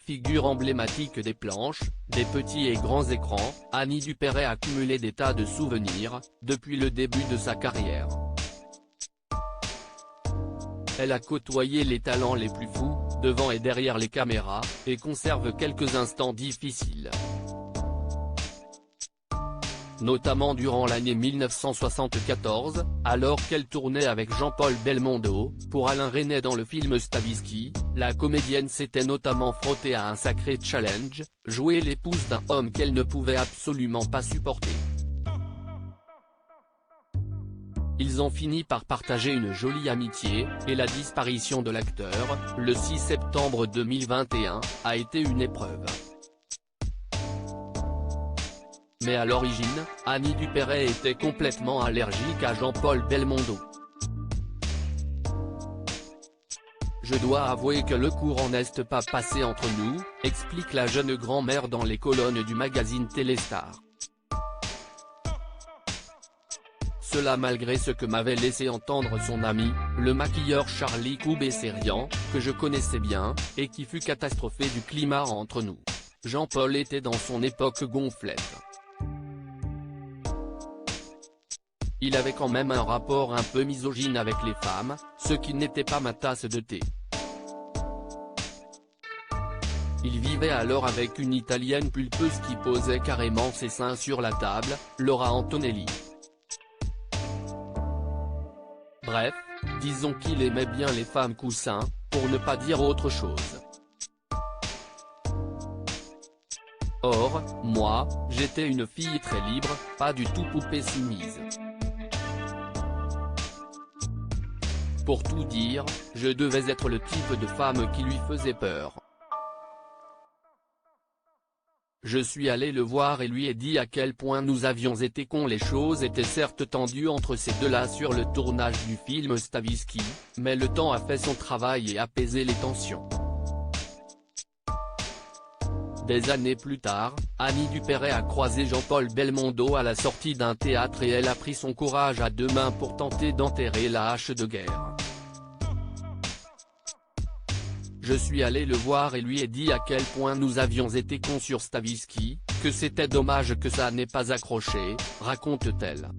Figure emblématique des planches, des petits et grands écrans, Annie Dupéret a cumulé des tas de souvenirs, depuis le début de sa carrière. Elle a côtoyé les talents les plus fous, devant et derrière les caméras, et conserve quelques instants difficiles. Notamment durant l'année 1974, alors qu'elle tournait avec Jean-Paul Belmondo, pour Alain Resnais dans le film Stavisky, la comédienne s'était notamment frottée à un sacré challenge, jouer l'épouse d'un homme qu'elle ne pouvait absolument pas supporter. Ils ont fini par partager une jolie amitié, et la disparition de l'acteur, le 6 septembre 2021, a été une épreuve. Mais à l'origine, Annie Dupéret était complètement allergique à Jean-Paul Belmondo. Je dois avouer que le courant n'est pas passé entre nous, explique la jeune grand-mère dans les colonnes du magazine Téléstar. Cela malgré ce que m'avait laissé entendre son ami, le maquilleur Charlie Coubesserian, que je connaissais bien, et qui fut catastrophé du climat entre nous. Jean-Paul était dans son époque gonflette. Il avait quand même un rapport un peu misogyne avec les femmes, ce qui n'était pas ma tasse de thé. Il vivait alors avec une Italienne pulpeuse qui posait carrément ses seins sur la table, Laura Antonelli. Bref, disons qu'il aimait bien les femmes coussins, pour ne pas dire autre chose. Or, moi, j'étais une fille très libre, pas du tout poupée soumise. Pour tout dire, je devais être le type de femme qui lui faisait peur. Je suis allé le voir et lui ai dit à quel point nous avions été cons. Les choses étaient certes tendues entre ces deux-là sur le tournage du film Stavisky, mais le temps a fait son travail et apaisé les tensions. Des années plus tard, Annie Dupéret a croisé Jean-Paul Belmondo à la sortie d'un théâtre et elle a pris son courage à deux mains pour tenter d'enterrer la hache de guerre. Je suis allé le voir et lui ai dit à quel point nous avions été cons sur Stavisky, que c'était dommage que ça n'ait pas accroché, raconte-t-elle.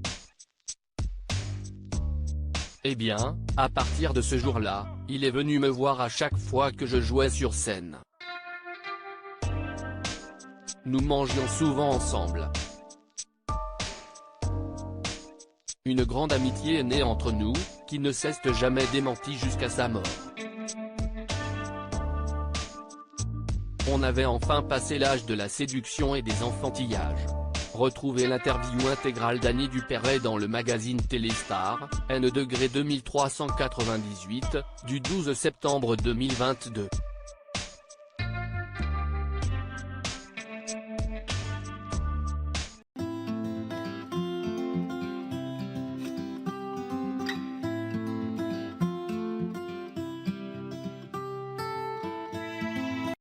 Eh bien, à partir de ce jour-là, il est venu me voir à chaque fois que je jouais sur scène. Nous mangions souvent ensemble. Une grande amitié est née entre nous, qui ne s'est jamais démentie jusqu'à sa mort. On avait enfin passé l'âge de la séduction et des enfantillages. Retrouvez l'interview intégrale d'Annie Dupéret dans le magazine Téléstar, N° 2398, du 12 septembre 2022.